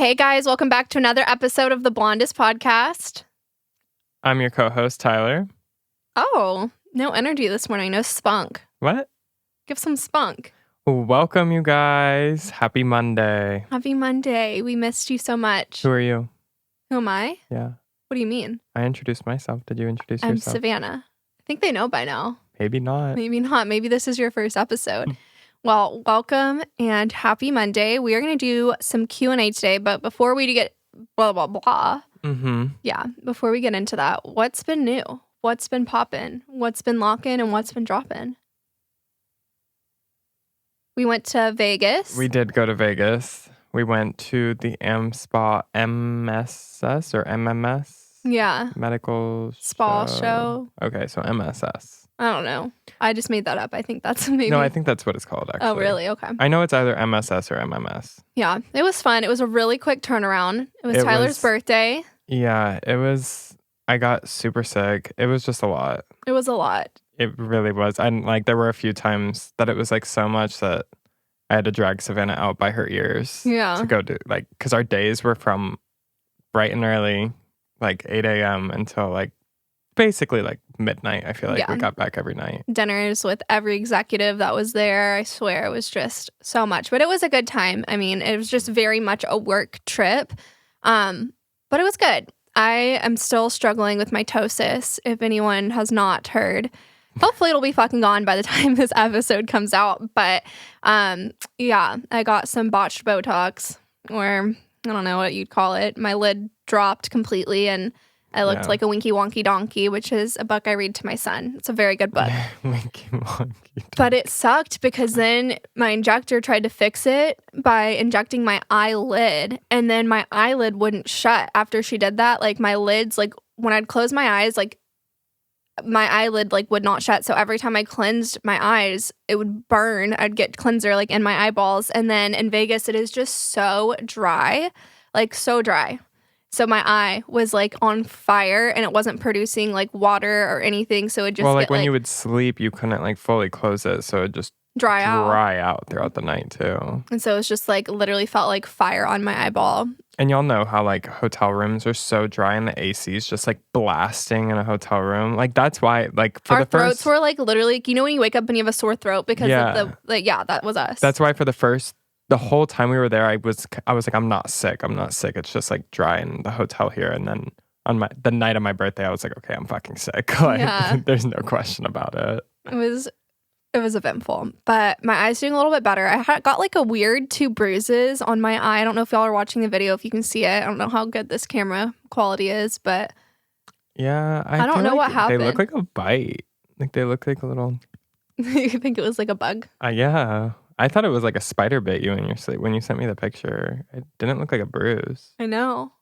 Hey guys, welcome back to another episode of the Blondest Podcast. I'm your co-host, Tyler. Oh, no energy this morning, no spunk. What? Give some spunk. Welcome, you guys. Happy Monday. Happy Monday. We missed you so much. Who are you? Who am I? Yeah. What do you mean? I introduced myself. Did you introduce I'm yourself? Savanna. I think they know by now. Maybe not. Maybe not. Maybe this is your first episode. Well, welcome and happy Monday. We are going to do some Q&A today, but before we get blah, blah, blah. Yeah, before we get into that, what's been new? What's been popping? What's been locking and what's been dropping? We went to Vegas. We did go to Vegas. We went to the MSPA MSS or MMS? Yeah. Medical Spa show. Okay, so MSS. I don't know. I just made that up. I think that's maybe. No, I think that's what it's called, actually. Oh, really? Okay. I know it's either MSS or MMS. Yeah, it was fun. It was a really quick turnaround. It was Tyler's birthday. Yeah, it was. I got super sick. It was just a lot. It was a lot. It really was. And like there were a few times that it was like so much that I had to drag Savanna out by her ears. Yeah. To go do like, because our days were from bright and early, like 8 a.m. until like basically like midnight. I feel like we got back every night. Dinners with every executive that was there. I swear it was just so much. But it was a good time. I mean, it was just very much a work trip. But it was good. I am still struggling with mitosis, if anyone has not heard. Hopefully it'll be fucking gone by the time this episode comes out. But yeah, I got some botched Botox, or I don't know what you'd call it. My lid dropped completely and I looked like a Winky Wonky Donkey, which is a book I read to my son. It's a very good book. Winky Wonky. But it sucked because then my injector tried to fix it by injecting my eyelid, and then my eyelid wouldn't shut after she did that. Like my lids, like when I'd close my eyes, like my eyelid like would not shut. So every time I cleansed my eyes, it would burn. I'd get cleanser like in my eyeballs. And then in Vegas, it is just so dry, like so dry. So my eye was like on fire and it wasn't producing like water or anything. So it just well, like when you would sleep, you couldn't like fully close it. So it just dry out throughout the night too. And so it's just like literally felt like fire on my eyeball. And y'all know how like hotel rooms are so dry and the AC is just like blasting in a hotel room. Like that's why like for our throats were like literally, you know when you wake up and you have a sore throat because of that was us. That's why for the whole time we were there, I was like, I'm not sick. It's just like dry in the hotel here. And then on the night of my birthday, I was like, okay, I'm fucking sick. Like there's no question about it. It was eventful, but my eye's doing a little bit better. I got like a weird 2 bruises on my eye. I don't know if y'all are watching the video, if you can see it. I don't know how good this camera quality is, but yeah, I don't know what happened. They look like a bite. Like they look like a little. You think it was like a bug? Yeah. I thought it was like a spider bit you in your sleep. When you sent me the picture, it didn't look like a bruise. I know.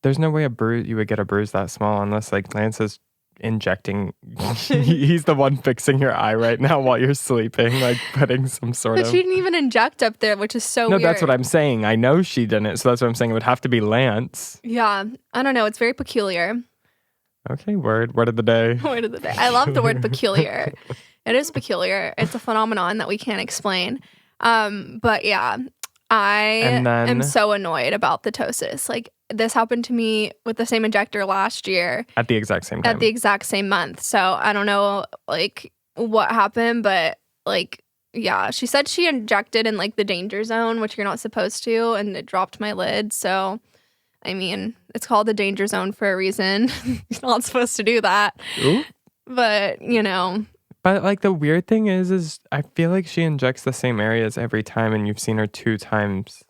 There's no way you would get a bruise that small unless like Lance is injecting. He's the one fixing your eye right now while you're sleeping, like putting some sort of. But she didn't even inject up there, which is so weird. No, that's what I'm saying. I know she didn't, so that's what I'm saying. It would have to be Lance. Yeah, I don't know. It's very peculiar. Okay, word of the day. Word of the day. I love the word peculiar. It is peculiar. It's a phenomenon that we can't explain. But yeah, I am so annoyed about the ptosis. Like this happened to me with the same injector last year. At the exact same time. At the exact same month. So I don't know like what happened, but like, yeah, she said she injected in like the danger zone, which you're not supposed to. And it dropped my lid. So, I mean, it's called the danger zone for a reason. You're not supposed to do that. Ooh. But, you know. But like the weird thing is I feel like she injects the same areas every time and you've seen her 2 times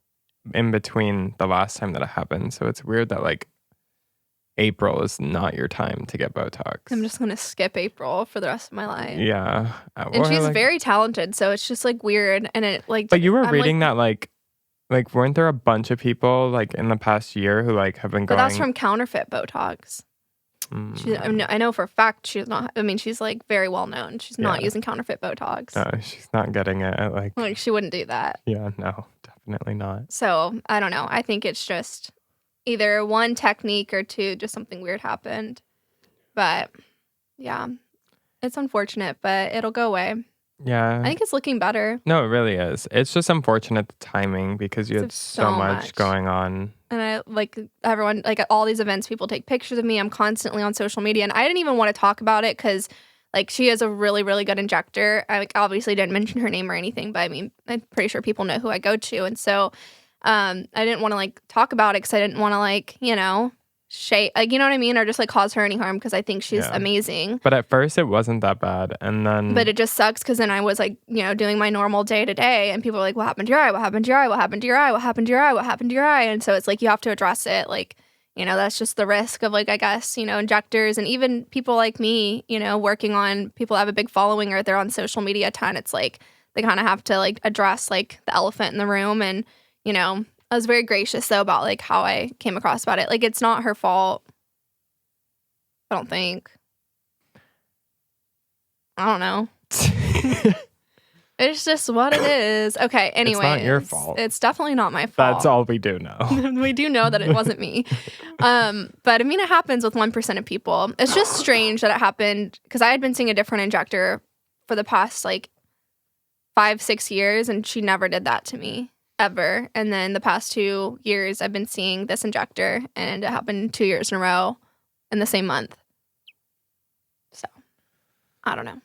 in between the last time that it happened. So it's weird that like April is not your time to get Botox. I'm just going to skip April for the rest of my life. Yeah. And she's like, very talented. So it's just like weird. And it like. But you were reading that like weren't there a bunch of people like in the past year who like have been going. But that's from counterfeit Botox. I know for a fact she's not. I mean, she's like very well known. She's not using counterfeit Botox. No, she's not getting it. Like she wouldn't do that. Yeah, no, definitely not. So I don't know. I think it's just either 1 technique or 2, just something weird happened. But yeah, it's unfortunate, but it'll go away. Yeah, I think it's looking better. No, it really is. It's just unfortunate the timing because you had so much going on And I like everyone, like at all these events, people take pictures of me. I'm constantly on social media. And I didn't even want to talk about it because like she is a really, really good injector. I like, obviously didn't mention her name or anything, but I mean, I'm pretty sure people know who I go to. And so I didn't want to like talk about it because I didn't want to like, shade, like, you know what I mean? Or just like cause her any harm because I think she's amazing. But at first it wasn't that bad. And then. But it just sucks because then I was like, doing my normal day to day and people are like, what happened to your eye? What happened to your eye? What happened to your eye? What happened to your eye? What happened to your eye? And so it's like you have to address it. Like, that's just the risk of like, I guess, injectors and even people like me, working on people that have a big following or they're on social media a ton. It's like they kind of have to like address like the elephant in the room. And, I was very gracious though about like how I came across about it. Like it's not her fault. I don't think. I don't know. It's just what it is. Okay, anyway. It's not your fault. It's definitely not my fault. That's all we do know. We do know that it wasn't me. But I mean, it happens with 1% of people. It's just strange that it happened because I had been seeing a different injector for the past like 5-6 years and she never did that to me ever. And then the past 2 years I've been seeing this injector and it happened 2 years in a row in the same month. So, I don't know.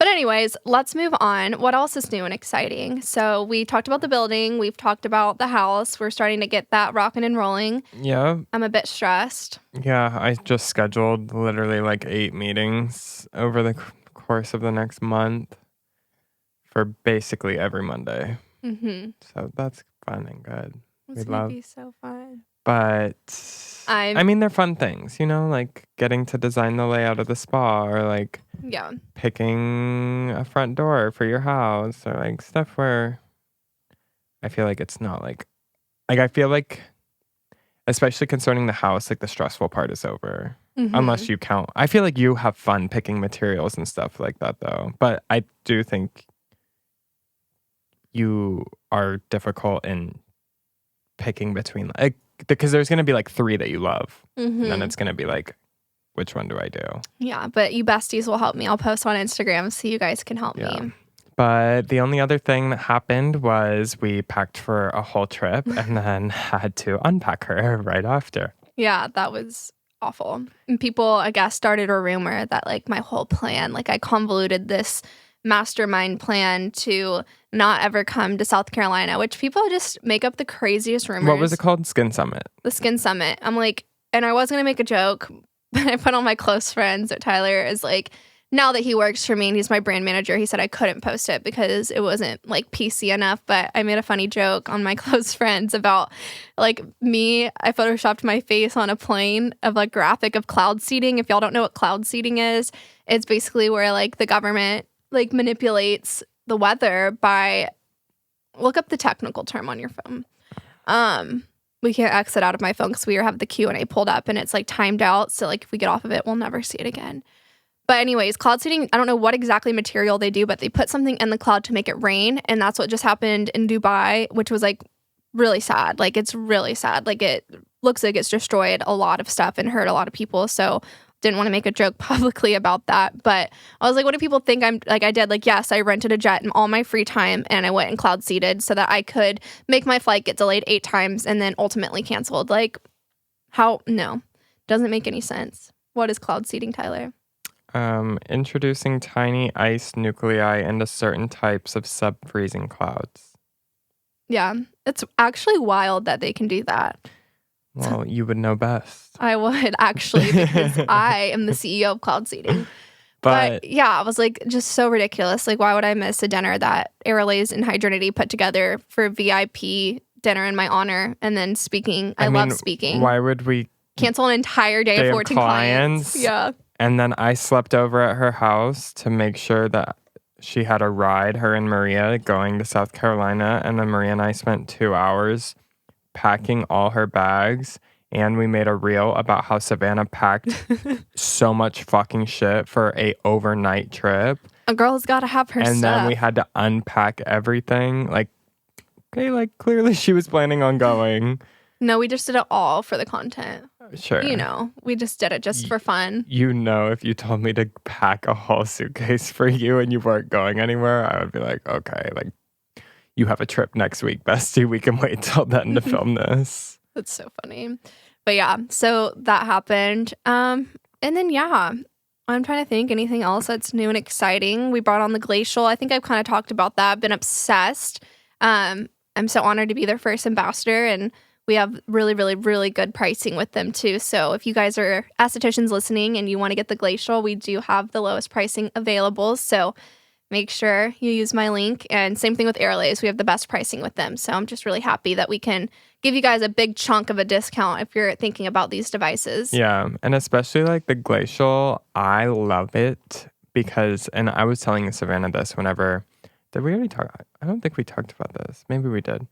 But anyways, let's move on. What else is new and exciting? So we talked about the building. We've talked about the house. We're starting to get that rocking and rolling. Yeah. I'm a bit stressed. Yeah, I just scheduled literally like 8 meetings over the course of the next month for basically every Monday. Mm-hmm. So that's fun and good. It's going to be so fun. But I mean, they're fun things, like getting to design the layout of the spa or like picking a front door for your house or like stuff where I feel like it's not like I feel like, especially concerning the house, like the stressful part is over. Mm-hmm. Unless you count. I feel like you have fun picking materials and stuff like that though. But I do think you are difficult in picking between like because there's going to be like 3 that you love. Mm-hmm. And then it's going to be like, which one do I do? Yeah, but you besties will help me. I'll post on Instagram so you guys can help me. But the only other thing that happened was we packed for a whole trip and then had to unpack her right after. Yeah, that was awful. And people, I guess, started a rumor that like my whole plan, like I convoluted this mastermind plan to not ever come to South Carolina, which people just make up the craziest rumors. What was it called? Skin Summit. The Skin Summit. I'm like, and I was going to make a joke, but I put on my close friends. Tyler is like, now that he works for me and he's my brand manager, he said I couldn't post it because it wasn't like PC enough. But I made a funny joke on my close friends about like me. I photoshopped my face on a plane of a graphic of cloud seeding. If y'all don't know what cloud seeding is, it's basically where like the government like manipulates the weather by, look up the technical term on your phone. We can't exit out of my phone because we have the Q&A pulled up and it's like timed out. So like if we get off of it, we'll never see it again. But anyways, cloud seeding, I don't know what exactly material they do, but they put something in the cloud to make it rain. And that's what just happened in Dubai, which was like really sad. Like it's really sad. Like it looks like it's destroyed a lot of stuff and hurt a lot of people. So didn't want to make a joke publicly about that. But I was like, what do people think I'm like? I did like, yes, I rented a jet in all my free time and I went and cloud seeded so that I could make my flight get delayed 8 times and then ultimately canceled. Like how? No, doesn't make any sense. What is cloud seeding, Tyler? Introducing tiny ice nuclei into certain types of sub-freezing clouds. Yeah, it's actually wild that they can do that. Well, you would know best. I would actually, because I am the CEO of cloud seeding. But yeah, I was like, just so ridiculous. Like, why would I miss a dinner that Airlays and Hydrinity put together for VIP dinner in my honor? And then speaking, I love speaking. Why would we cancel an entire day of 14 clients? Yeah. And then I slept over at her house to make sure that she had a ride, her and Maria, going to South Carolina. And then Maria and I spent 2 hours packing all her bags. And we made a reel about how Savanna packed so much fucking shit for a overnight trip. A girl's got to have her stuff. And then we had to unpack everything. Like, okay, like clearly she was planning on going. No, we just did it all for the content. Sure. You know, we just did it just for fun. You know, if you told me to pack a whole suitcase for you and you weren't going anywhere, I would be like, okay, like, you have a trip next week, bestie. We can wait till then to film this. That's so funny. But yeah, so that happened. And then yeah, I'm trying to think anything else that's new and exciting. We brought on the Glacial. I think I've kind of talked about that. I've been obsessed. I'm so honored to be their first ambassador, and we have really, really, really good pricing with them too. So if you guys are estheticians listening and you want to get the Glacial, we do have the lowest pricing available. So make sure you use my link. And same thing with Airlays. We have the best pricing with them. So I'm just really happy that we can give you guys a big chunk of a discount if you're thinking about these devices. Yeah, and especially like the Glacial, I love it because, and I was telling Savanna this whenever, did we already talk? I don't think we talked about this. Maybe we did.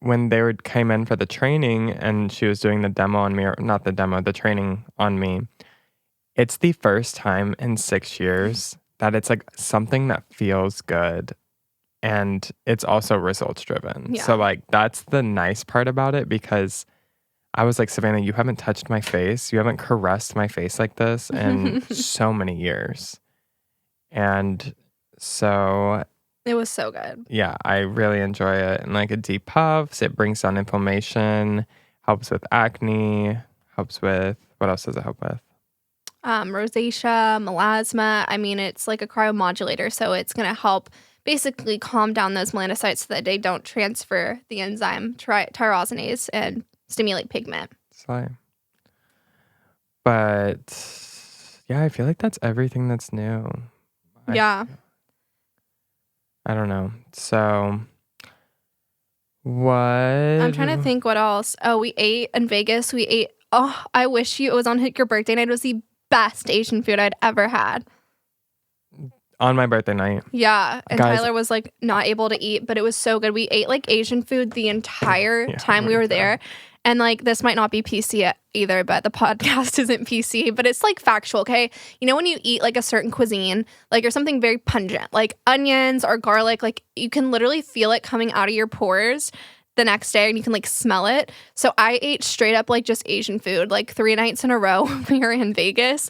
When they came in for the training and she was doing the demo on me, or not the demo, the training on me, it's the first time in 6 years that it's like something that feels good. And it's also results driven. Yeah. So like that's the nice part about it, because I was like, Savanna, you haven't touched my face. You haven't caressed my face like this in so many years. And so it was so good. Yeah, I really enjoy it. And like a deep puffs, it brings down inflammation, helps with acne, helps with, what else does it help with? Rosacea, melasma. I mean, it's like a cryomodulator, so it's going to help basically calm down those melanocytes so that they don't transfer the enzyme tyrosinase and stimulate pigment. Slime. But yeah, I feel like that's everything that's new. Yeah. I don't know. So what? I'm trying to think what else. Oh, we ate in Vegas. Oh, I wish it was on your birthday night. It was the best Asian food I'd ever had. On my birthday night. Yeah. And guys, Tyler was like not able to eat, but it was so good. We ate like Asian food the entire time we were there. And like, this might not be PC either, but the podcast isn't PC, but it's like factual, okay? You know, when you eat like a certain cuisine, like or something very pungent, like onions or garlic, like you can literally feel it coming out of your pores the next day and you can like smell it. So I ate straight up like just Asian food, like 3 nights in a row when we were in Vegas.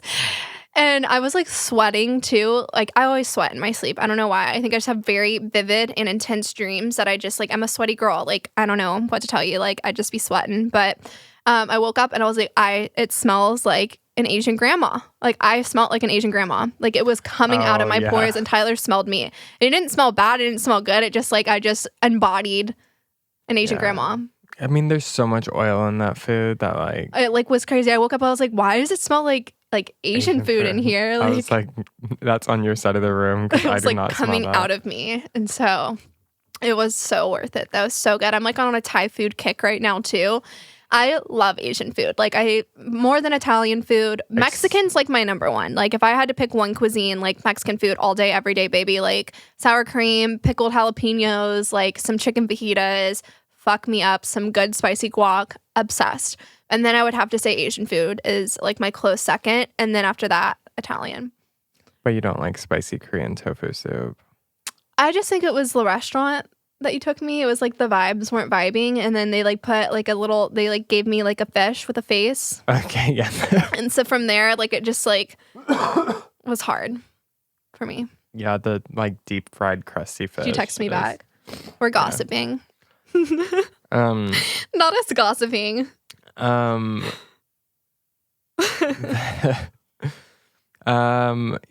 And I was like sweating too. Like I always sweat in my sleep. I don't know why. I think I just have very vivid and intense dreams that I just like, I'm a sweaty girl. Like, I don't know what to tell you. Like I just be sweating. But I woke up and I was like, it smells like an Asian grandma. Like I smelled like an Asian grandma. Like it was coming out of my pores and Tyler smelled me. And it didn't smell bad. It didn't smell good. It just like, I just embodied an Asian grandma. I mean, there's so much oil in that food that like... It like was crazy. I woke up, I was like, why does it smell like Asian food in here? Like, I was like, that's on your side of the room because I do like not coming smell that. out of me. And so it was so worth it. That was so good. I'm like on a Thai food kick right now too. I love Asian food. Like I more than Italian food. Mexican's like my number one. Like if I had to pick one cuisine, like Mexican food all day, every day, baby. Like sour cream, pickled jalapenos, like some chicken fajitas, fuck me up, some good spicy guac, obsessed. And then I would have to say Asian food is like my close second. And then after that, Italian. But you don't like spicy Korean tofu soup? I just think it was the restaurant that you took me. It was like the vibes weren't vibing. And then they like put like they like gave me like a fish with a face. Okay, yeah. And so from there, like it just like was hard for me. Yeah, the like deep fried crusty fish. Did you text me back? We're gossiping. Not us gossiping.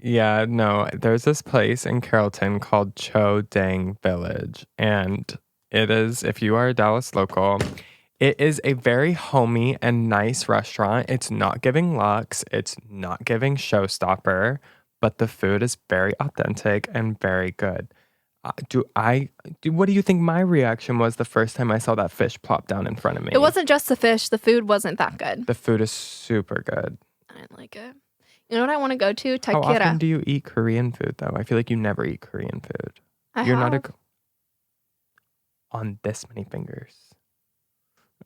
Yeah, no, there's this place in Carrollton called Cho Dang Village, and it is, if you are a Dallas local, it is a very homey and nice restaurant. It's not giving luxe, it's not giving showstopper, but the food is very authentic and very good. What do you think my reaction was the first time I saw that fish plop down in front of me? It wasn't just the fish. The food wasn't that good. The food is super good. I didn't like it. You know what I want to go to? Taikira. How often do you eat Korean food, though? I feel like you never eat Korean food. You're not on this many fingers.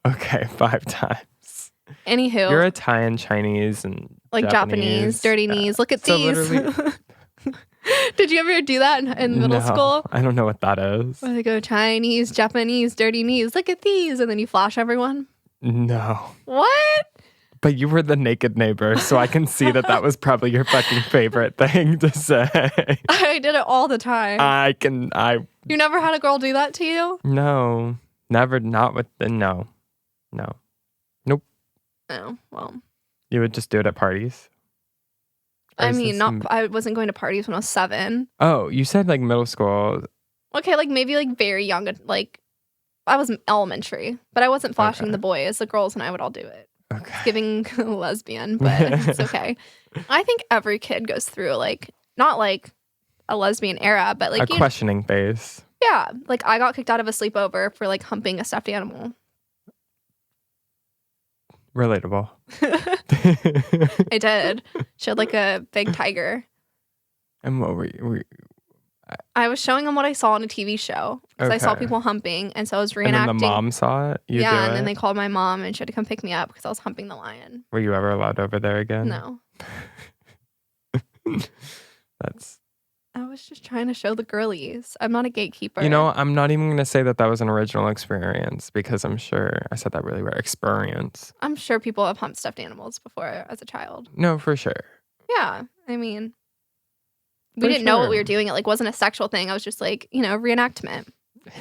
Okay, 5 times. Anywho. You're Italian, Chinese, and like Japanese dirty knees. Look at these. Did you ever do that in middle school? I don't know what that is. Where they go Chinese, Japanese, dirty knees. Look at these. And then you flash everyone? No. What? But you were the naked neighbor, so I can see that was probably your fucking favorite thing to say. I did it all the time. You never had a girl do that to you? No. Never, not with the, no. No. Nope. Oh, well. You would just do it at parties? Or I is mean, this I wasn't going to parties when I was 7. Oh, you said like middle school. Okay, like maybe like very young, like I was elementary, but I wasn't flashing Okay. the boys. The girls and I would all do it. Okay. It's giving lesbian, but it's okay. I think every kid goes through like not like a lesbian era, but like a questioning phase. Yeah, like I got kicked out of a sleepover for like humping a stuffed animal. Relatable. I did. She had like a big tiger. And what were you? I was showing them what I saw on a TV show because I saw Okay. people humping, and so I was And reenacting. then the mom saw it? You do and it? then they called my mom, and she had to come pick me up because I was humping the lion. Were you ever allowed over there again? No. That's... I was just trying to show the girlies. I'm not a gatekeeper. You know, I'm not even going to say that was an original experience because I'm sure I said that really weird. Experience. I'm sure people have humped stuffed animals before as a child. No, for sure. Yeah, I mean, we For didn't know what we sure. were doing. It like wasn't a sexual thing. I was just like, reenactment.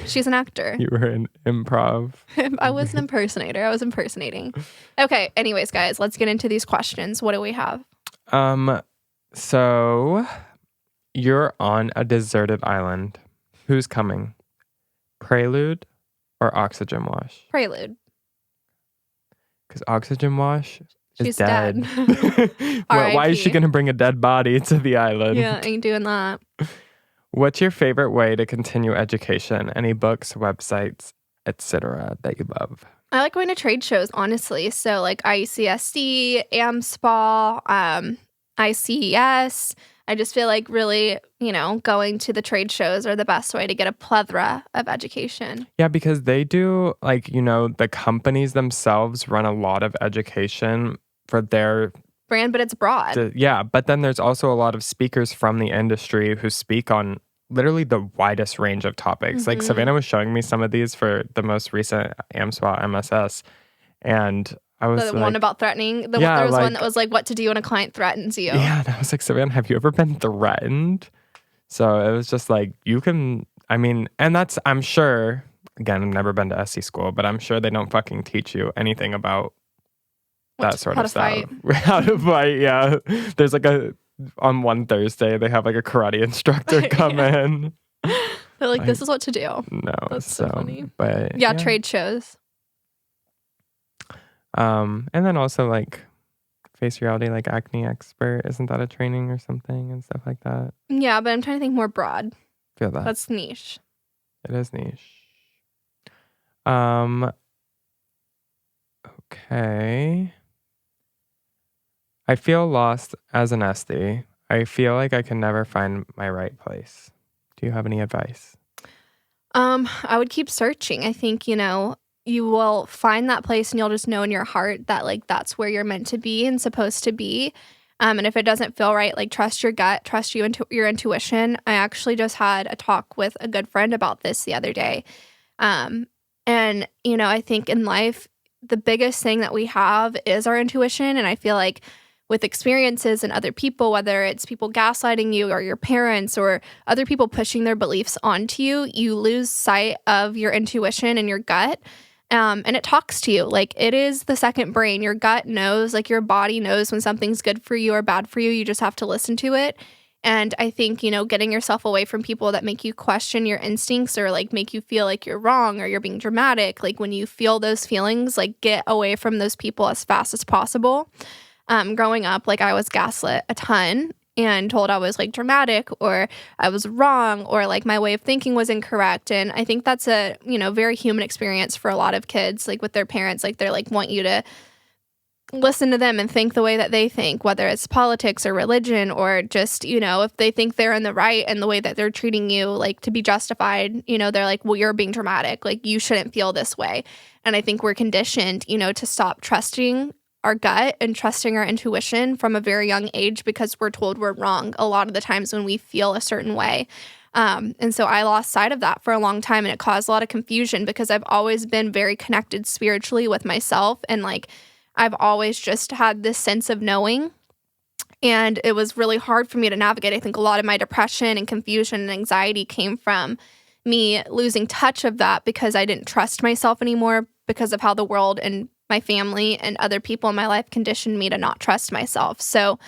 She's an actor. You were in improv. I was an impersonator. I was impersonating. Okay. Anyways, guys, let's get into these questions. What do we have? So you're on a deserted island. Who's coming? Prelude or Oxygen Wash? Prelude. Because Oxygen Wash is She's dead. dead. Why is she R.I.P. going to bring a dead body to the island? Yeah, ain't doing that. What's your favorite way to continue education? Any books, websites, etc. that you love? I like going to trade shows, honestly. So like ICSD, AmSpa, ICES. I just feel like really, going to the trade shows are the best way to get a plethora of education. Yeah, because they do, like, the companies themselves run a lot of education for their brand, but it's broad. Yeah, but then there's also a lot of speakers from the industry who speak on literally the widest range of topics. Like Savanna was showing me some of these for the most recent AmSWA MSS, and I was The one about threatening. There was one that was like, what to do when a client threatens you. Yeah, and I was like, Savanna, have you ever been threatened? So it was just like, you can, and that's, I'm sure, again, I've never been to SE school, but I'm sure they don't fucking teach you anything about that sort of stuff. How to fight, yeah. There's like on one Thursday, they have like a karate instructor come in. They're like, this is what to do. No, that's so funny. But yeah, trade shows. And then also like Face Reality, like Acne Expert, isn't that a training or something and stuff like that? Yeah, but I'm trying to think more broad. Feel that. That's niche. It is niche. Okay. I feel lost as an SD. I feel like I can never find my right place. Do you have any advice? I would keep searching. I think, you will find that place and you'll just know in your heart that like that's where you're meant to be and supposed to be. And if it doesn't feel right, like trust your gut, trust your intuition. I actually just had a talk with a good friend about this the other day. And, I think in life, the biggest thing that we have is our intuition. And I feel like with experiences and other people, whether it's people gaslighting you or your parents or other people pushing their beliefs onto you, you lose sight of your intuition and your gut. And it talks to you. Like, it is the second brain. Your gut knows, like your body knows when something's good for you or bad for you. You just have to listen to it. And I think, getting yourself away from people that make you question your instincts or like make you feel like you're wrong or you're being dramatic. Like when you feel those feelings, like get away from those people as fast as possible. Growing up, like I was gaslit a ton and told I was like dramatic or I was wrong or like my way of thinking was incorrect. And I think that's a, very human experience for a lot of kids, like with their parents, like they're like want you to listen to them and think the way that they think, whether it's politics or religion or just, if they think they're in the right and the way that they're treating you, like to be justified, they're like, well, you're being dramatic. Like you shouldn't feel this way. And I think we're conditioned, to stop trusting our gut and trusting our intuition from a very young age because we're told we're wrong a lot of the times when we feel a certain way. And so I lost sight of that for a long time and it caused a lot of confusion because I've always been very connected spiritually with myself and like I've always just had this sense of knowing. And it was really hard for me to navigate. I think a lot of my depression and confusion and anxiety came from me losing touch of that because I didn't trust myself anymore because of how the world and my family and other people in my life conditioned me to not trust myself. So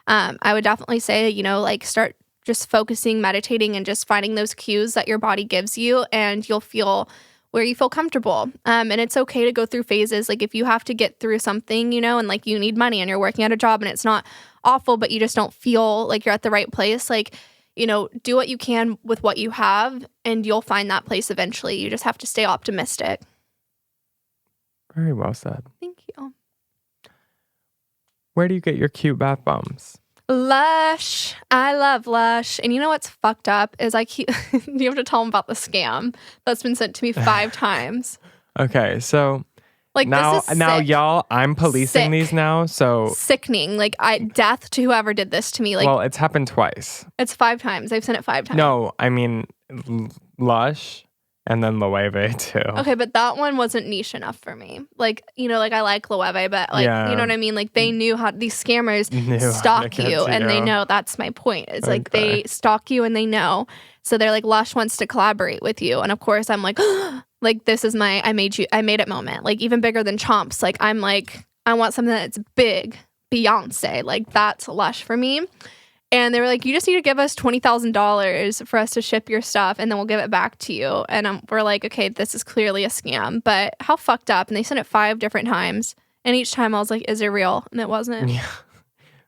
I would definitely say, like start just focusing, meditating, and just finding those cues that your body gives you, and you'll feel where you feel comfortable. And it's okay to go through phases. Like if you have to get through something, and like you need money and you're working at a job and it's not awful, but you just don't feel like you're at the right place, like, do what you can with what you have and you'll find that place eventually. You just have to stay optimistic. Very well said. Thank you. Where do you get your cute bath bombs? Lush. I love Lush. And you know what's fucked up is you have to tell them about the scam that's been sent to me 5 times. Okay, so like now sick. Y'all, I'm policing these now, so sickening. Like death to whoever did this to me. Like, well, it's happened twice. It's 5 times. I've sent it 5 times. No, I mean Lush and then Loewe too. Okay, but that one wasn't niche enough for me. Like, like I like Loewe, but like, you know what I mean? Like they knew how these scammers stalk you and they know. That's my point. It's like they stalk you and they know. So they're like, Lush wants to collaborate with you. And of course I'm like, like this is my I made it moment. Like even bigger than Chomps. Like I'm like, I want something that's big. Beyonce. Like that's Lush for me. And they were like, you just need to give us $20,000 for us to ship your stuff and then we'll give it back to you. And we're like, okay, this is clearly a scam, but how fucked up. And they sent it 5 different times. And each time I was like, is it real? And it wasn't. Yeah.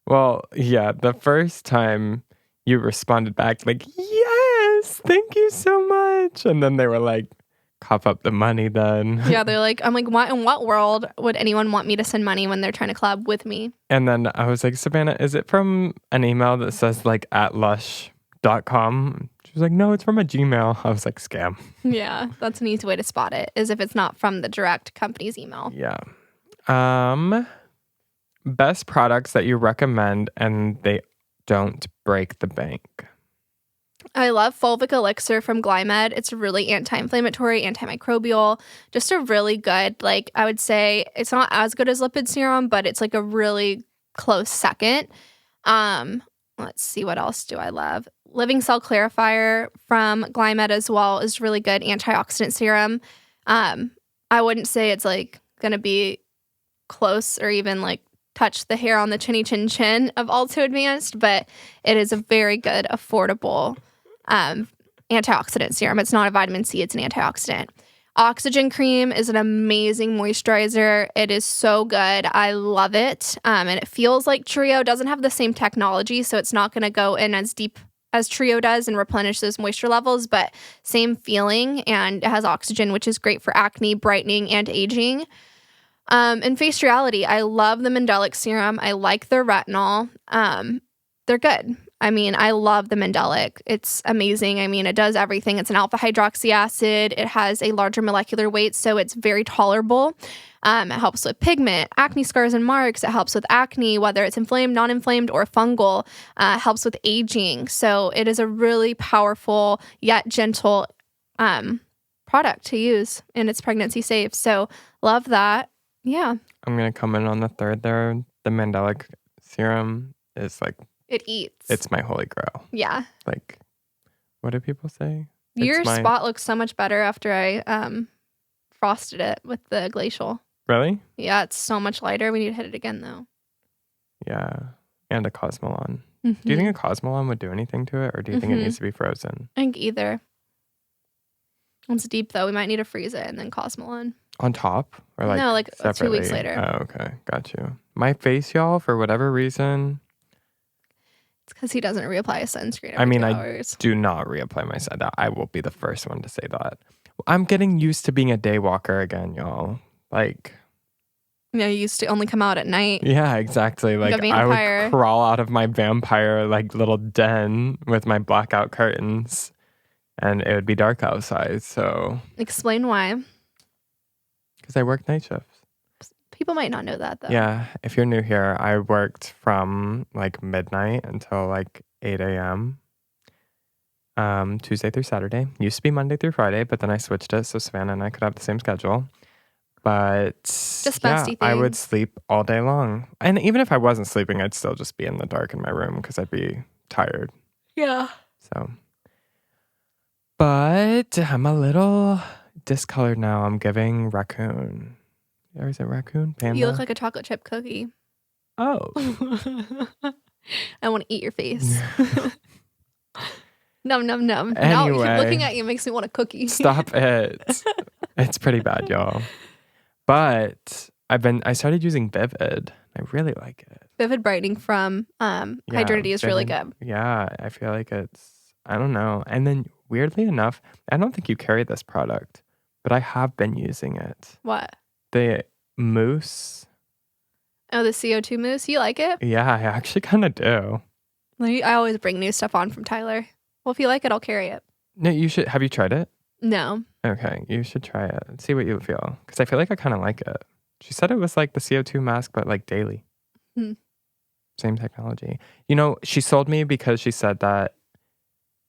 Well, yeah, the first time you responded back like, yes, thank you so much. And then they were like, cough up the money then. Yeah, they're like, I'm like, what in what world would anyone want me to send money when they're trying to collab with me? And then I was like, Savanna, is it from an email that says like @lush.com? She was like, no, it's from a Gmail. I was like, scam. Yeah, that's an easy way to spot it, is if it's not from the direct company's email. Yeah. Best products that you recommend and they don't break the bank. I love Fulvic Elixir from Glymed. It's really anti-inflammatory, antimicrobial, just a really good, like I would say it's not as good as lipid serum, but it's like a really close second. Let's see, what else do I love? Living Cell Clarifier from Glymed as well is really good antioxidant serum. I wouldn't say it's like going to be close or even like touch the hair on the chinny chin chin of Alto Advanced, but it is a very good, affordable antioxidant serum. It's not a vitamin C, it's an antioxidant. Oxygen Cream is an amazing moisturizer. It is so good. I love it. And it feels like Trio. Doesn't have the same technology, so it's not going to go in as deep as Trio does and replenish those moisture levels, but same feeling, and it has oxygen, which is great for acne, brightening, and aging. And Face Reality, I love the Mandelic Serum. I like their retinol. They're good. I mean, I love the Mandelic. It's amazing. I mean, it does everything. It's an alpha hydroxy acid. It has a larger molecular weight, so it's very tolerable. It helps with pigment, acne scars and marks. It helps with acne, whether it's inflamed, non-inflamed, or fungal. Helps with aging. So it is a really powerful yet gentle product to use, and it's pregnancy safe. So love that. Yeah. I'm going to comment on the third there. The Mandelic Serum is like, it eats. It's my holy grail. Yeah. Like, what do people say? Your spot looks so much better after I frosted it with the glacial. Really? Yeah, it's so much lighter. We need to hit it again, though. Yeah. And a Cosmolon. Mm-hmm. Do you think a Cosmolon would do anything to it, or do you think it needs to be frozen? I think either. It's deep, though. We might need to freeze it and then Cosmolon. On top? Or like no, like separately? 2 weeks later. Oh, okay. Got you. My face, y'all, for whatever reason. It's because he doesn't reapply his sunscreen every 2 hours. I do not reapply my sunscreen. I will be the first one to say that. I'm getting used to being a day walker again, y'all. Like... Yeah, you used to only come out at night. Yeah, exactly. Like I would crawl out of my vampire like little den with my blackout curtains, and it would be dark outside. So explain why. Because I work night shifts. People might not know that though. Yeah, if you're new here, I worked from like midnight until like 8 a.m. Tuesday through Saturday. Used to be Monday through Friday, but then I switched it so Savanna and I could have the same schedule. But yeah, I would sleep all day long. And even if I wasn't sleeping, I'd still just be in the dark in my room because I'd be tired. Yeah. So, but I'm a little discolored now. I'm giving raccoon. Or is it raccoon? Panda? You look like a chocolate chip cookie. Oh. I want to eat your face. Num, num, num. Anyway. Now looking at you makes me want a cookie. Stop it. It's pretty bad, y'all. But I started using Vivid. I really like it. Vivid Brightening from Hydrinity is really good. Yeah, I feel like I don't know. And then weirdly enough, I don't think you carry this product, but I have been using it. What? The mousse. Oh, the CO2 mousse? You like it? Yeah, I actually kind of do. I always bring new stuff on from Tyler. Well, if you like it, I'll carry it. No, you should. Have you tried it? No. Okay, you should try it and see what you feel. Because I feel like I kind of like it. She said it was like the CO2 mask, but like daily. Same technology. You know, she sold me because she said that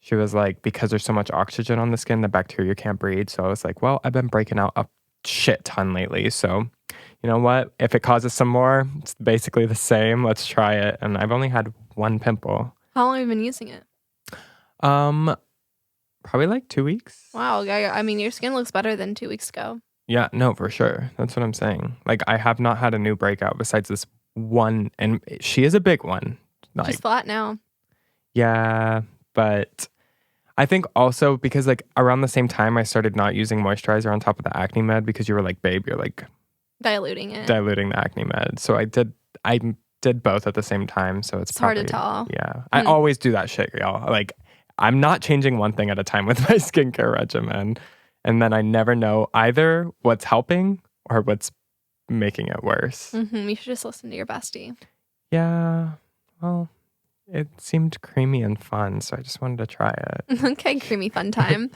she was like, because there's so much oxygen on the skin, the bacteria can't breathe. So I was like, well, I've been breaking out a shit ton lately. So you know what? If it causes some more, it's basically the same. Let's try it. And I've only had one pimple. How long have you been using it? Probably like 2 weeks. Wow. I mean, your skin looks better than 2 weeks ago. Yeah, no, for sure. That's what I'm saying. Like, I have not had a new breakout besides this one. And she is a big one. Like, she's flat now. Yeah, but I think also because like around the same time I started not using moisturizer on top of the acne med because you were like, babe, you're like diluting the acne med. So I did both at the same time. So it's hard to tell. Yeah. I always do that shit, y'all. Like, I'm not changing one thing at a time with my skincare regimen. And then I never know either what's helping or what's making it worse. You should just listen to your bestie. Yeah. Well, it seemed creamy and fun, so I just wanted to try it. Okay, creamy fun time.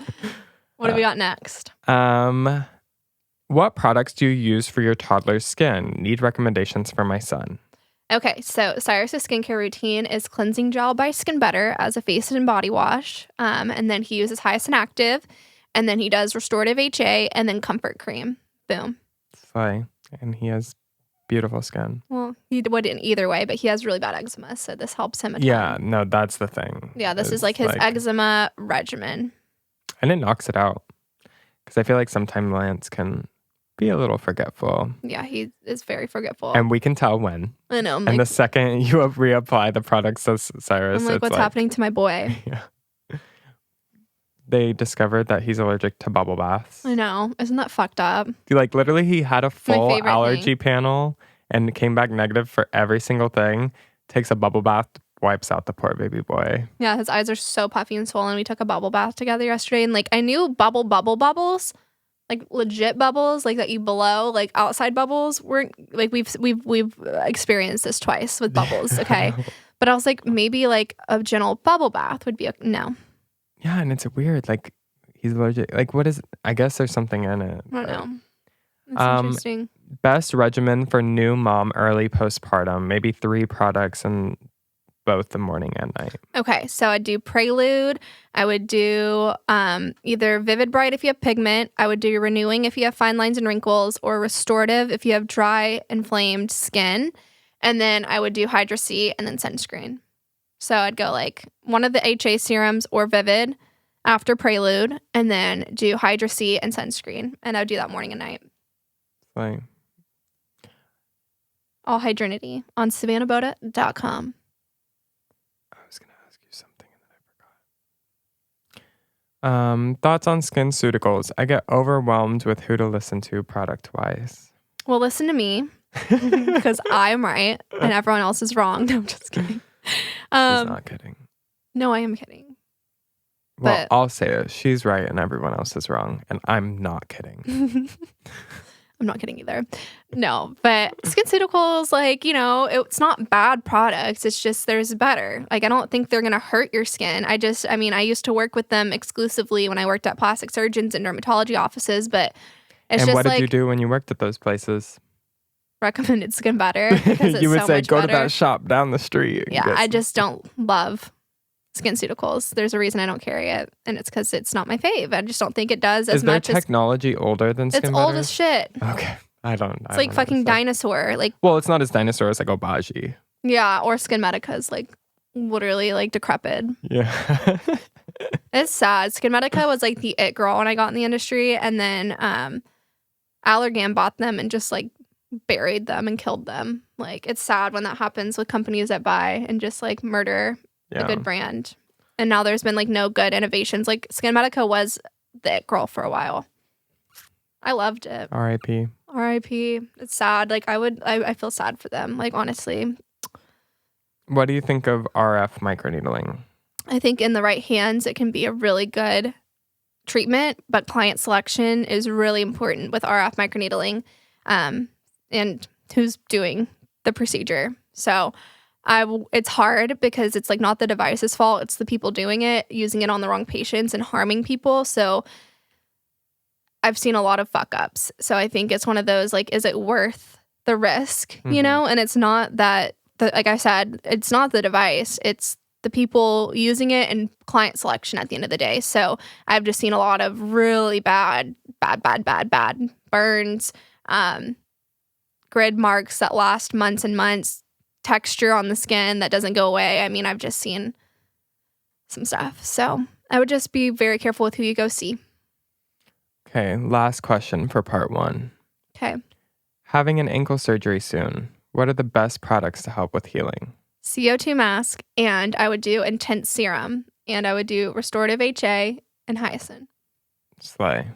What do we got next? What products do you use for your toddler's skin? Need recommendations for my son. Okay, so Cyrus's skincare routine is cleansing gel by Skin Better as a face and body wash. And then he uses Hyacin Active. And then he does restorative HA and then comfort cream. Boom. Slay. And he has beautiful skin. Well, he wouldn't either way, but he has really bad eczema, so this helps him a ton. Yeah, no, that's the thing. Yeah, this is like his eczema regimen. And it knocks it out. Because I feel like sometimes Lance can be a little forgetful. Yeah, he is very forgetful. And we can tell when. I know. And the second you reapply the product, says Cyrus, I'm like, what's happening to my boy? Yeah. They discovered that he's allergic to bubble baths. I know. Isn't that fucked up? Like, literally, he had a full allergy panel and came back negative for every single thing. Takes a bubble bath, wipes out the poor baby boy. Yeah, his eyes are so puffy and swollen. We took a bubble bath together yesterday, and like I knew bubbles, like legit bubbles, like that you blow, like outside bubbles. Weren't like we've experienced this twice with bubbles, okay? But I was like, maybe like a gentle bubble bath would be no. Yeah, and it's weird. Like, he's allergic. Like, what is... I guess there's something in it. I don't know. It's interesting. Best regimen for new mom early postpartum. Maybe 3 products in both the morning and night. Okay, so I'd do Prelude. I would do either Vivid Bright if you have pigment. I would do Renewing if you have fine lines and wrinkles. Or Restorative if you have dry, inflamed skin. And then I would do Hydra C and then sunscreen. So I'd go like one of the HA serums or Vivid after Prelude, and then do Hydra C and sunscreen. And I would do that morning and night. Fine. All Hydrinity on savannahboda.com. I was going to ask you something and then I forgot. Thoughts on SkinCeuticals. I get overwhelmed with who to listen to product-wise. Well, listen to me because I'm right and everyone else is wrong. No, I'm just kidding. She's not kidding. No, I am kidding. Well, But I'll say it. She's right and everyone else is wrong. And I'm not kidding. I'm not kidding either. No, but SkinCeuticals, like, you know, it's not bad products. It's just there's better. Like, I don't think they're going to hurt your skin. I used to work with them exclusively when I worked at plastic surgeons and dermatology offices, but it's and just what did like, you do when you worked at those places? recommended Skin Better. Because it's You would so say, much go better. to that shop down the street. and Yeah, get I some- just don't love SkinCeuticals. There's a reason I don't carry it, and it's because it's not my fave. I just don't think it does as Is their much as technology older than Skin it's Better? old as shit. Okay. I don't It's like fucking dinosaur. Like, Well, it's not as dinosaur as like Obagi. yeah, or Skin Medica's like literally like decrepit. Yeah. It's sad. SkinMedica was like the it girl when I got in the industry, and then Allergan bought them and just like buried them and killed them. Like, it's sad when that happens with companies that buy and just like murder a good brand. And now there's been like no good innovations. Like, SkinMedica was the it girl for a while. I loved it. R.I.P. R.I.P. It's sad. Like, I feel sad for them. Like, honestly. What do you think of RF microneedling? I think in the right hands, it can be a really good treatment, but client selection is really important with RF microneedling, and who's doing the procedure. So it's hard because it's like not the device's fault. It's the people doing it, using it on the wrong patients and harming people. So I've seen a lot of fuck ups. So I think it's one of those, like, is it worth the risk, you know? And it's not that, like I said, it's not the device. It's the people using it and client selection at the end of the day. So I've just seen a lot of really bad burns, grid marks that last months and months, texture on the skin that doesn't go away. I mean, I've just seen some stuff. So I would just be very careful with who you go see. Okay, last question for part 1. Okay. Having an ankle surgery soon, what are the best products to help with healing? CO2 mask, and I would do intense serum, and I would do restorative HA and hyacin. Slay.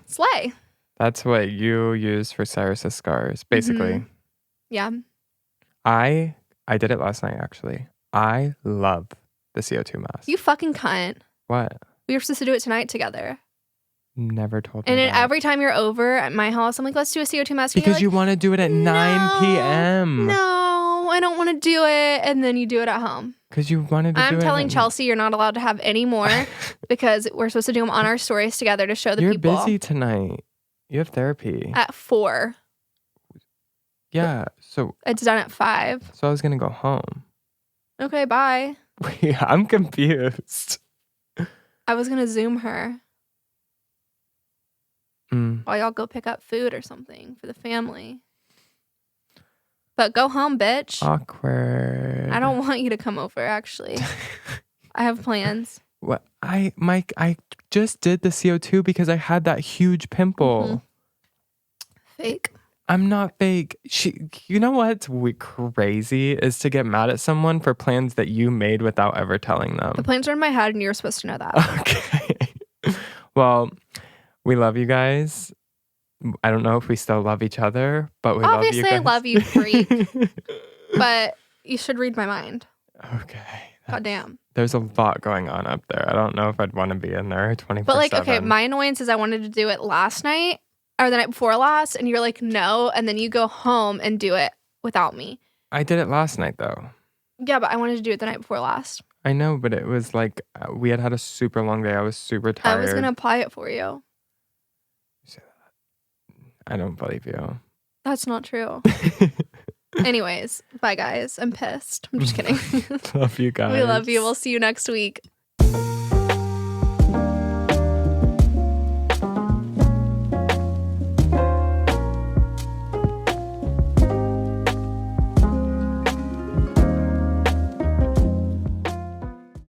That's what you use for Cyrus's scars, basically. Mm-hmm. Yeah. I did it last night, actually. I love the CO2 mask. You fucking cunt. What? We were supposed to do it tonight together. Never told me and that. Every time you're over at my house, I'm like, let's do a CO2 mask. Because like, you want to do it at 9 p.m. No, I don't want to do it. And then you do it at home. Because you wanted to do it. I'm telling Chelsea you're not allowed to have any more because we're supposed to do them on our stories together to show the people. You're busy tonight. You have therapy. At 4. Yeah, so. It's done at 5. So I was going to go home. Okay, bye. Wait, I'm confused. I was going to Zoom her. While y'all go pick up food or something for the family. But go home, bitch. Awkward. I don't want you to come over, actually. I have plans. What? Mike, I just did the CO2 because I had that huge pimple. Fake. I'm not fake. You know what's crazy is to get mad at someone for plans that you made without ever telling them. The plans are in my head and you're supposed to know that. Okay. Well, we love you guys. I don't know if we still love each other, but we Obviously, love you guys. I love you, freak. But you should read my mind. Okay. Goddamn. There's a lot going on up there. I don't know if I'd want to be in there 24/7. But like, okay, my annoyance is I wanted to do it last night or the night before last, and you're like, no, and then you go home and do it without me. I did it last night, though. Yeah, but I wanted to do it the night before last. I know, but it was like we had a super long day. I was super tired. I was going to apply it for you. I don't believe you. That's not true. Anyways, bye guys. I'm pissed. I'm just kidding. Love you guys. We love you. We'll see you next week.